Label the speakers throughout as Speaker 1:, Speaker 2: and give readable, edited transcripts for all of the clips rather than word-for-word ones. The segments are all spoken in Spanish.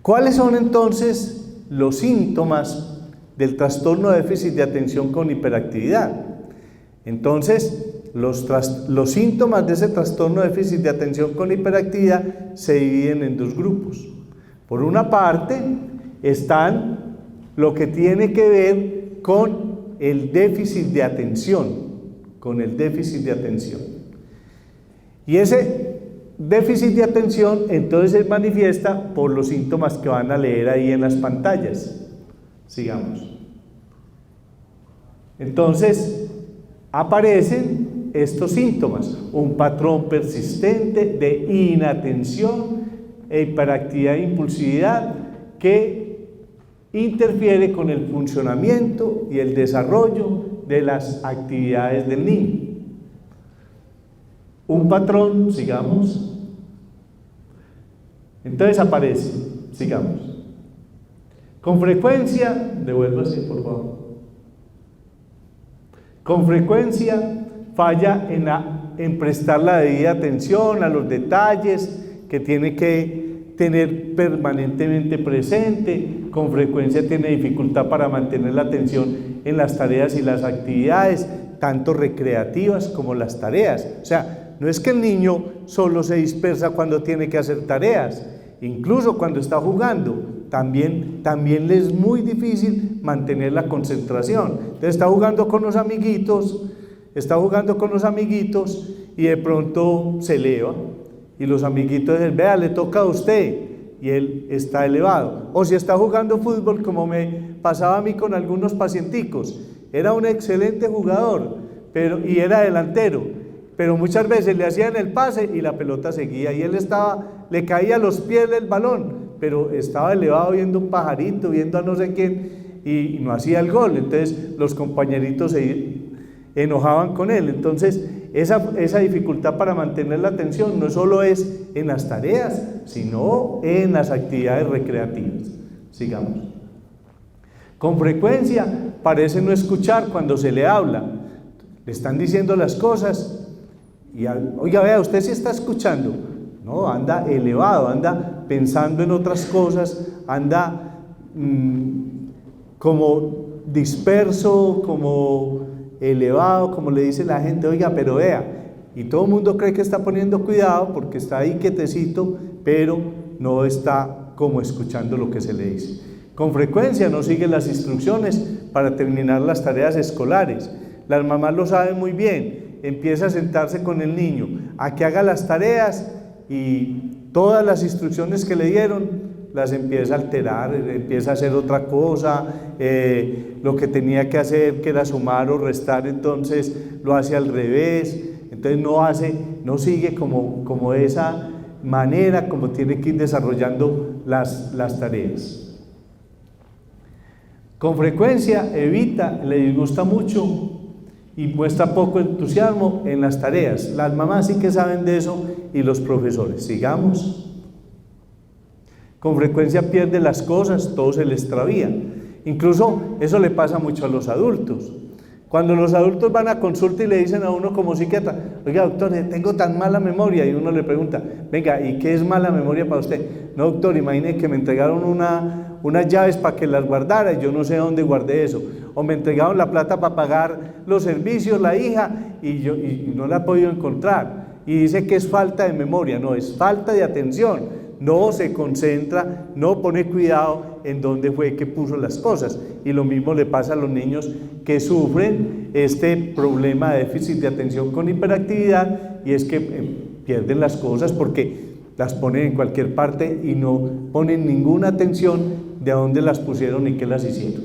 Speaker 1: ¿Cuáles son entonces los síntomas del trastorno de déficit de atención con hiperactividad? Entonces, los síntomas de ese trastorno de déficit de atención con hiperactividad se dividen en dos grupos. Por una parte, están lo que tiene que ver con el déficit de atención, Y ese déficit de atención entonces se manifiesta por los síntomas que van a leer ahí en las pantallas. Sigamos. Entonces, aparecen estos síntomas: un patrón persistente de inatención e hiperactividad e impulsividad que interfiere con el funcionamiento y el desarrollo de las actividades del niño. Un patrón, sigamos. Entonces aparece, sigamos. Con frecuencia, devuélvase por favor. Con frecuencia falla en prestar la debida atención a los detalles que tiene que tener permanentemente presente. Con frecuencia tiene dificultad para mantener la atención en las tareas y las actividades, tanto recreativas como las tareas. O sea, no es que el niño solo se dispersa cuando tiene que hacer tareas, incluso cuando está jugando, también le es muy difícil mantener la concentración. Entonces está jugando con los amiguitos y de pronto se eleva y los amiguitos dicen: vea, le toca a usted, y él está elevado. O si está jugando fútbol, como me pasaba a mí con algunos pacienticos, era un excelente jugador y era delantero, pero muchas veces le hacían el pase y la pelota seguía y él le caía a los pies del balón, pero estaba elevado viendo un pajarito, viendo a no sé quién, y no hacía el gol. Entonces los compañeritos se enojaban con él. Entonces esa dificultad para mantener la atención no solo es en las tareas, sino en las actividades recreativas. Sigamos. Con frecuencia parece no escuchar cuando se le habla. Le están diciendo las cosas y oiga, vea, usted sí está escuchando. No, anda elevado, anda pensando en otras cosas, anda como disperso, como elevado, como le dice la gente: oiga, pero vea, y todo el mundo cree que está poniendo cuidado porque está ahí quietecito, pero no está como escuchando lo que se le dice. Con frecuencia no sigue las instrucciones para terminar las tareas escolares. Las mamás lo saben muy bien, empieza a sentarse con el niño a que haga las tareas y todas las instrucciones que le dieron las empieza a alterar, empieza a hacer otra cosa, lo que tenía que hacer, que era sumar o restar, entonces lo hace al revés. Entonces no sigue como de esa manera como tiene que ir desarrollando las tareas. Con frecuencia evita, le disgusta mucho y muestra poco entusiasmo en las tareas. Las mamás sí que saben de eso y los profesores. Sigamos. Con frecuencia pierde las cosas, todo se le extravía. Incluso eso le pasa mucho a los adultos. Cuando los adultos van a consulta y le dicen a uno como psiquiatra: oiga, doctor, tengo tan mala memoria, y uno le pregunta: venga, ¿y qué es mala memoria para usted? No, doctor, imagine que me entregaron unas llaves para que las guardara y yo no sé dónde guardé eso, o me entregaron la plata para pagar los servicios, la hija, y no la he podido encontrar, y dice que es falta de memoria. No, es falta de atención. No se concentra, no pone cuidado en dónde fue que puso las cosas. Y lo mismo le pasa a los niños que sufren este problema de déficit de atención con hiperactividad, y es que pierden las cosas porque las ponen en cualquier parte y no ponen ninguna atención de a dónde las pusieron y qué las hicieron.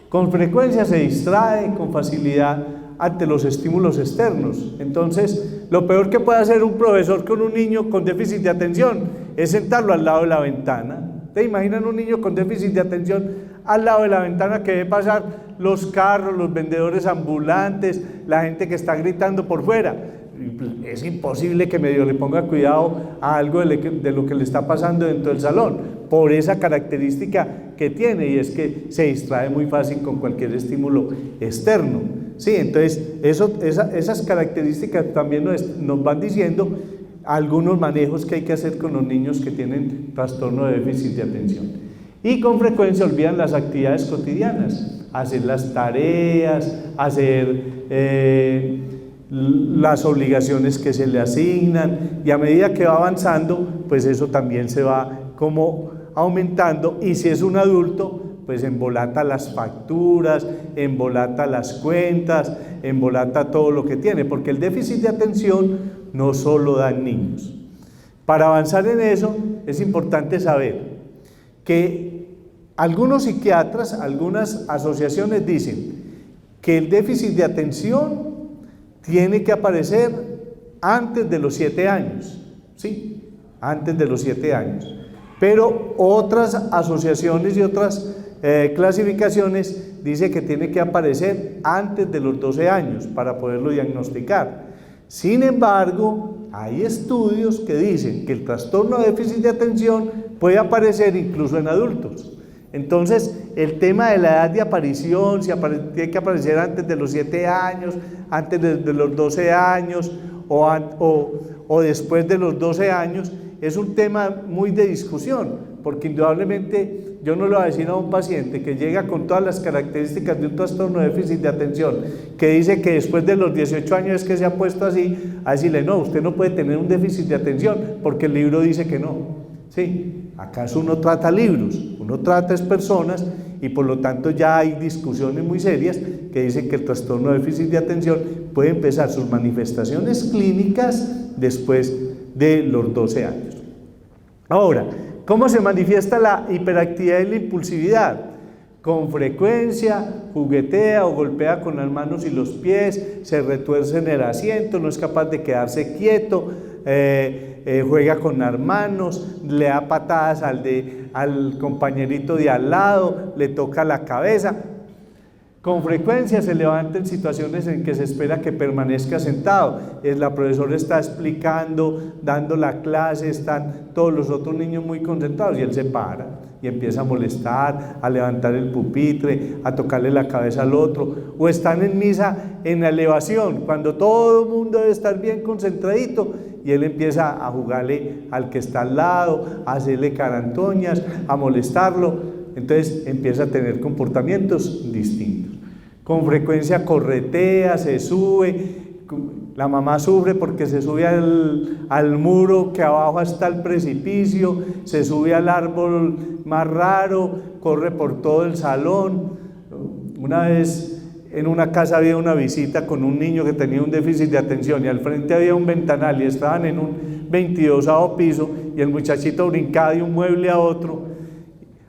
Speaker 1: Con frecuencia se distrae con facilidad ante los estímulos externos. Entonces, lo peor que puede hacer un profesor con un niño con déficit de atención es sentarlo al lado de la ventana. ¿Te imaginan un niño con déficit de atención al lado de la ventana que ve pasar los carros, los vendedores ambulantes, la gente que está gritando por fuera? Es imposible que medio le ponga cuidado a algo de lo que le está pasando dentro del salón, por esa característica que tiene, y es que se distrae muy fácil con cualquier estímulo externo. Sí, entonces esas características también nos van diciendo algunos manejos que hay que hacer con los niños que tienen trastorno de déficit de atención. Y con frecuencia olvidan las actividades cotidianas, hacer las tareas, hacer las obligaciones que se le asignan, y a medida que va avanzando, pues eso también se va como aumentando, y si es un adulto, pues embolata las facturas, embolata las cuentas, embolata todo lo que tiene, porque el déficit de atención no solo da en niños. Para avanzar en eso, es importante saber que algunos psiquiatras, algunas asociaciones dicen que el déficit de atención tiene que aparecer antes de los 7 años, ¿sí? Antes de los 7 años. Pero otras asociaciones y otras clasificaciones dicen que tiene que aparecer antes de los 12 años para poderlo diagnosticar. Sin embargo, hay estudios que dicen que el trastorno de déficit de atención puede aparecer incluso en adultos. Entonces, el tema de la edad de aparición, si tiene que aparecer antes de los 7 años, antes de los 12 años o después de los 12 años, es un tema muy de discusión, porque indudablemente yo no le voy a decir a un paciente que llega con todas las características de un trastorno de déficit de atención, que dice que después de los 18 años es que se ha puesto así, a decirle, no, usted no puede tener un déficit de atención, porque el libro dice que no. ¿Sí? ¿Acaso uno trata libros? Uno trata es personas, y por lo tanto ya hay discusiones muy serias que dicen que el trastorno de déficit de atención puede empezar sus manifestaciones clínicas después de los 12 años. Ahora, ¿cómo se manifiesta la hiperactividad y la impulsividad? Con frecuencia juguetea o golpea con las manos y los pies, se retuerce en el asiento, no es capaz de quedarse quieto, juega con las manos, le da patadas al compañerito de al lado, le toca la cabeza. Con frecuencia se levanta en situaciones en que se espera que permanezca sentado. La profesora está explicando, dando la clase, están todos los otros niños muy concentrados y él se para y empieza a molestar, a levantar el pupitre, a tocarle la cabeza al otro. O están en misa en la elevación, cuando todo el mundo debe estar bien concentradito, y él empieza a jugarle al que está al lado, a hacerle carantoñas, a molestarlo. Entonces empieza a tener comportamientos distintos. Con frecuencia corretea, se sube, la mamá sufre porque se sube al muro que abajo está el precipicio, se sube al árbol más raro, corre por todo el salón. Una vez en una casa había una visita con un niño que tenía un déficit de atención y al frente había un ventanal y estaban en un 22º piso y el muchachito brincaba de un mueble a otro,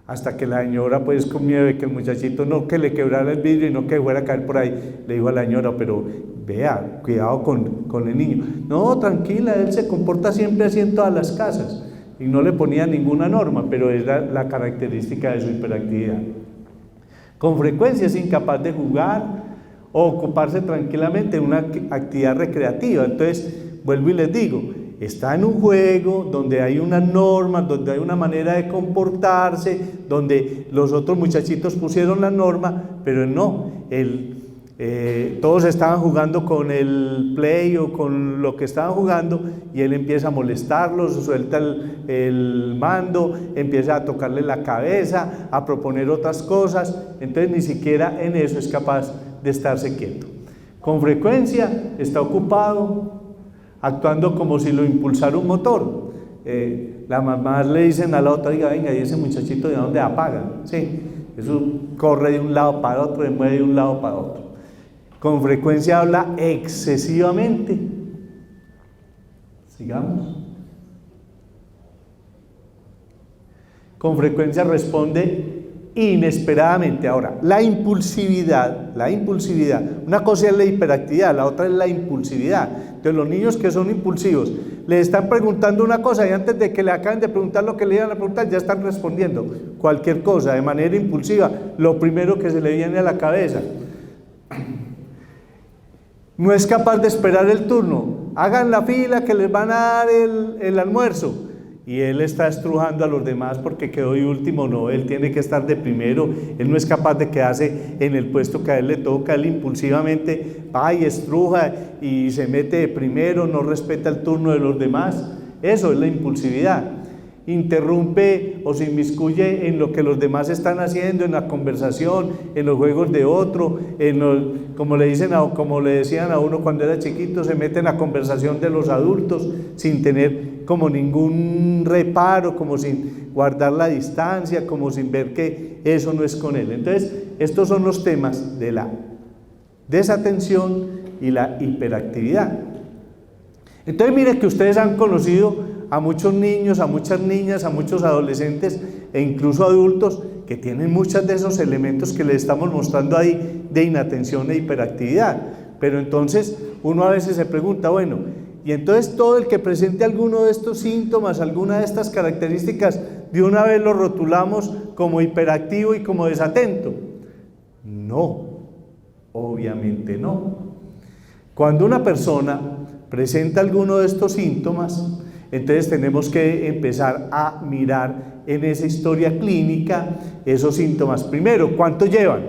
Speaker 1: hasta que la señora, pues con miedo de que el muchachito no que le quebrara el vidrio y no que fuera a caer por ahí, le dijo a la señora, pero vea, cuidado con el niño. No, tranquila, él se comporta siempre así en todas las casas, y no le ponía ninguna norma, pero es la característica de su hiperactividad. Con frecuencia es incapaz de jugar o ocuparse tranquilamente en una actividad recreativa. Entonces, vuelvo y les digo, está en un juego donde hay unas normas, donde hay una manera de comportarse, donde los otros muchachitos pusieron la norma, pero él no. Todos estaban jugando con el play o con lo que estaban jugando y él empieza a molestarlos, suelta el mando, empieza a tocarle la cabeza, a proponer otras cosas. Entonces ni siquiera en eso es capaz de estarse quieto. Con frecuencia está ocupado, actuando como si lo impulsara un motor. Las mamás le dicen a la otra, diga, venga, ¿y ese muchachito de dónde apaga? Sí, eso corre de un lado para otro, se mueve de un lado para otro. Con frecuencia habla excesivamente. Sigamos. Con frecuencia responde inesperadamente. Ahora, la impulsividad, una cosa es la hiperactividad, la otra es la impulsividad. Entonces los niños que son impulsivos, le están preguntando una cosa y antes de que le acaben de preguntar lo que le iban a preguntar, ya están respondiendo cualquier cosa de manera impulsiva, lo primero que se le viene a la cabeza. No es capaz de esperar el turno. Hagan la fila que les van a dar el almuerzo. y él está estrujando a los demás porque quedó de último. No, él tiene que estar de primero, él no es capaz de quedarse en el puesto que a él le toca, él impulsivamente va y estruja y se mete de primero, no respeta el turno de los demás. Eso es la impulsividad. Interrumpe o se inmiscuye en lo que los demás están haciendo, en la conversación, en los juegos de otro, como le decían a uno cuando era chiquito, se mete en la conversación de los adultos sin tener como ningún reparo, como sin guardar la distancia, como sin ver que eso no es con él. Entonces, estos son los temas de la desatención y la hiperactividad. Entonces, mire que ustedes han conocido a muchos niños, a muchas niñas, a muchos adolescentes e incluso adultos que tienen muchos de esos elementos que les estamos mostrando ahí de inatención e hiperactividad. Pero entonces uno a veces se pregunta, bueno, y entonces todo el que presente alguno de estos síntomas, alguna de estas características, de una vez lo rotulamos como hiperactivo y como desatento. No, obviamente no. Cuando una persona presenta alguno de estos síntomas, entonces tenemos que empezar a mirar en esa historia clínica esos síntomas. Primero, ¿cuánto llevan?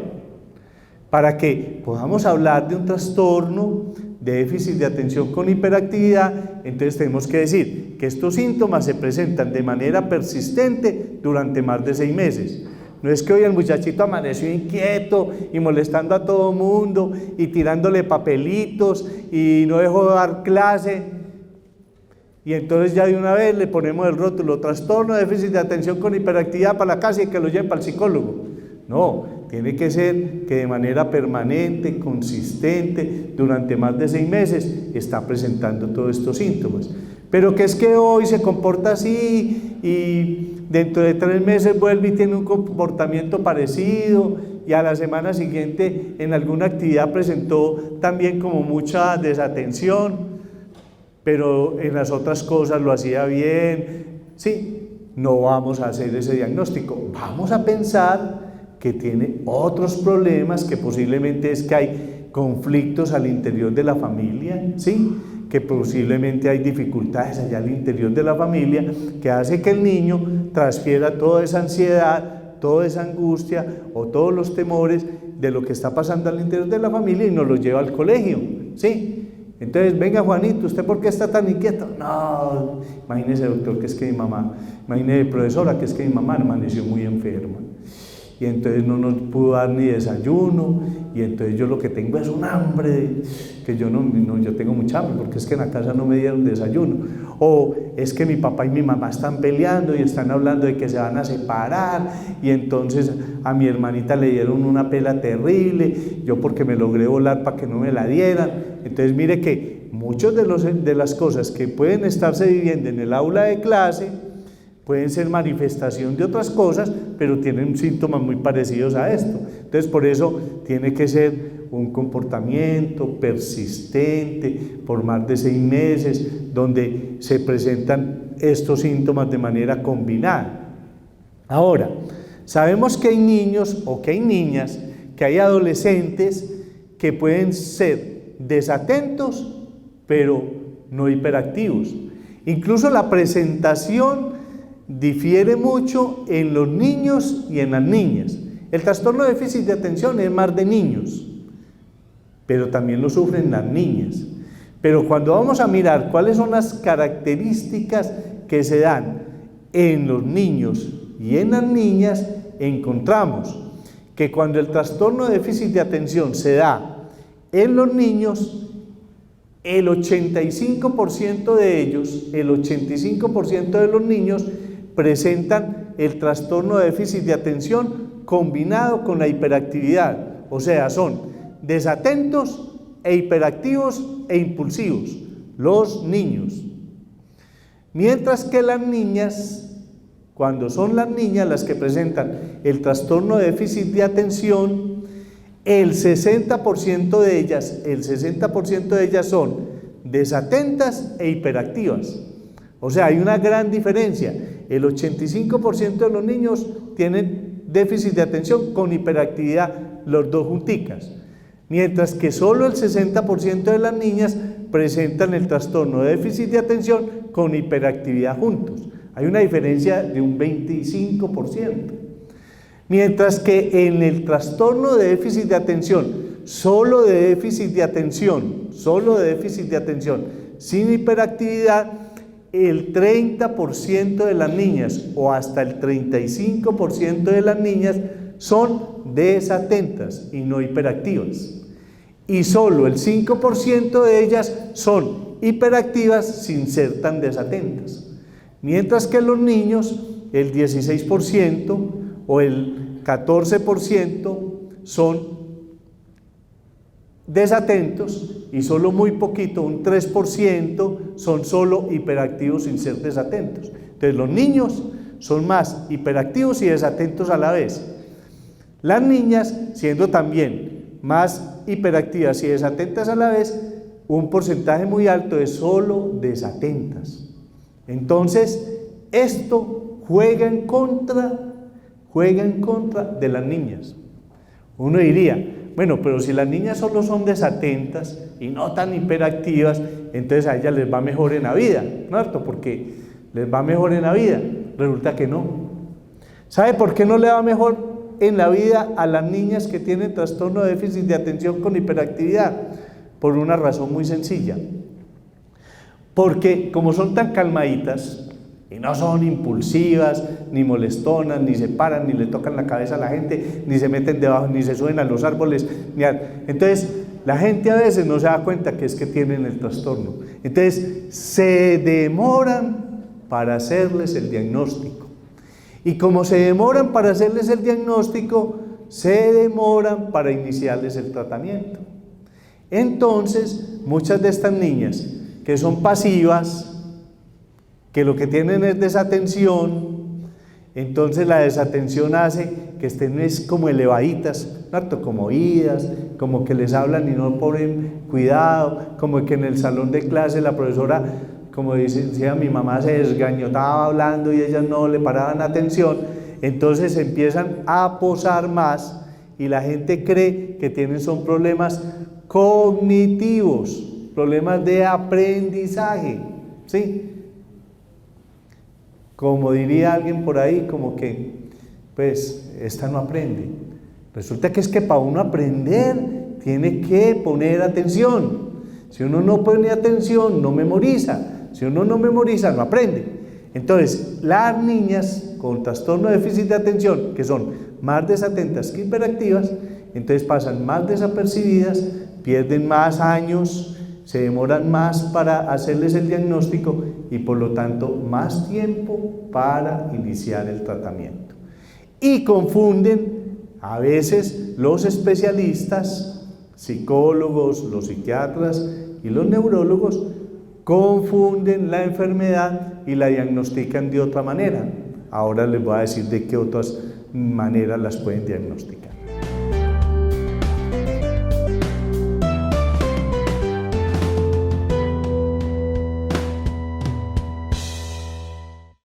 Speaker 1: Para que podamos hablar de un trastorno de déficit de atención con hiperactividad, entonces tenemos que decir que estos síntomas se presentan de manera persistente durante más de 6 meses. No es que hoy el muchachito amaneció inquieto y molestando a todo mundo y tirándole papelitos y no dejó de dar clase, y entonces ya de una vez le ponemos el rótulo trastorno de déficit de atención con hiperactividad para la casa y que lo lleven para el psicólogo. No, tiene que ser que de manera permanente, consistente, durante más de 6 meses está presentando todos estos síntomas. Pero que es que hoy se comporta así y dentro de 3 meses vuelve y tiene un comportamiento parecido, y a la semana siguiente en alguna actividad presentó también como mucha desatención, pero en las otras cosas lo hacía bien. Sí, no vamos a hacer ese diagnóstico, vamos a pensar que tiene otros problemas, que posiblemente es que hay conflictos al interior de la familia, ¿sí? Que posiblemente hay dificultades allá al interior de la familia que hace que el niño transfiera toda esa ansiedad, toda esa angustia o todos los temores de lo que está pasando al interior de la familia y nos lo lleva al colegio, ¿sí? Entonces, venga Juanito, ¿usted por qué está tan inquieto? No, imagínese doctor, que es que mi mamá, imagínese profesora, que es que mi mamá amaneció muy enferma y entonces no nos pudo dar ni desayuno, y entonces yo lo que tengo es un hambre, que yo yo tengo mucha hambre, porque es que en la casa no me dieron desayuno, o es que mi papá y mi mamá están peleando y están hablando de que se van a separar, y entonces a mi hermanita le dieron una pela terrible, yo porque me logré volar para que no me la dieran. Entonces mire que muchas de las cosas que pueden estarse viviendo en el aula de clase pueden ser manifestación de otras cosas, pero tienen síntomas muy parecidos a esto. Entonces, por eso tiene que ser un comportamiento persistente por más de 6 meses, donde se presentan estos síntomas de manera combinada. Ahora, sabemos que hay niños o que hay niñas, que hay adolescentes que pueden ser desatentos, pero no hiperactivos. Incluso la presentación difiere mucho en los niños y en las niñas. El trastorno de déficit de atención es más de niños, pero también lo sufren las niñas. Pero cuando vamos a mirar cuáles son las características que se dan en los niños y en las niñas, encontramos que cuando el trastorno de déficit de atención se da en los niños, el 85% de ellos, el 85% de los niños presentan el trastorno de déficit de atención combinado con la hiperactividad, o sea, son desatentos e hiperactivos e impulsivos, los niños. Mientras que las niñas, cuando son las niñas las que presentan el trastorno de déficit de atención, el 60% de ellas son desatentas e hiperactivas. O sea, hay una gran diferencia. El 85% de los niños tienen déficit de atención con hiperactividad, los dos junticas, mientras que solo el 60% de las niñas presentan el trastorno de déficit de atención con hiperactividad juntos. Hay una diferencia de un 25%. Mientras que en el trastorno de déficit de atención, solo de déficit de atención, sin hiperactividad, el 30% de las niñas o hasta el 35% de las niñas son desatentas y no hiperactivas. Y solo el 5% de ellas son hiperactivas sin ser tan desatentas. Mientras que los niños, el 16% o el 14% son desatentos y solo muy poquito, un 3%, son solo hiperactivos sin ser desatentos. Entonces los niños son más hiperactivos y desatentos a la vez. Las niñas, siendo también más hiperactivas y desatentas a la vez, un porcentaje muy alto es solo desatentas. Entonces, esto juega en contra de las niñas. Uno diría, bueno, pero si las niñas solo son desatentas y no tan hiperactivas, entonces a ellas les va mejor en la vida, ¿no es cierto? Porque les va mejor en la vida. Resulta que no. ¿Sabe por qué no le va mejor en la vida a las niñas que tienen trastorno de déficit de atención con hiperactividad? Por una razón muy sencilla. Porque como son tan calmaditas y no son impulsivas, ni molestonas, ni se paran, ni le tocan la cabeza a la gente, ni se meten debajo, ni se suben a los árboles, entonces la gente a veces no se da cuenta que es que tienen el trastorno. Entonces se demoran para hacerles el diagnóstico. Y como se demoran para hacerles el diagnóstico, se demoran para iniciarles el tratamiento. Entonces, muchas de estas niñas que son pasivas, que lo que tienen es desatención, entonces la desatención hace que estén como elevaditas, ¿no? Como oídas, como que les hablan y no ponen cuidado, como que en el salón de clase la profesora, como decía mi mamá, se desgañotaba hablando y ellas no le paraban atención, entonces empiezan a posar más y la gente cree que son problemas cognitivos, problemas de aprendizaje, ¿sí? Como diría alguien por ahí, como que, pues, esta no aprende. Resulta que es que para uno aprender tiene que poner atención. Si uno no pone atención, no memoriza. Si uno no memoriza, no aprende. Entonces, las niñas con trastorno de déficit de atención, que son más desatentas que hiperactivas, entonces pasan más desapercibidas, pierden más años, se demoran más para hacerles el diagnóstico y por lo tanto más tiempo para iniciar el tratamiento. Y confunden a veces los especialistas, psicólogos, los psiquiatras y los neurólogos, confunden la enfermedad y la diagnostican de otra manera. Ahora les voy a decir de qué otras maneras las pueden diagnosticar.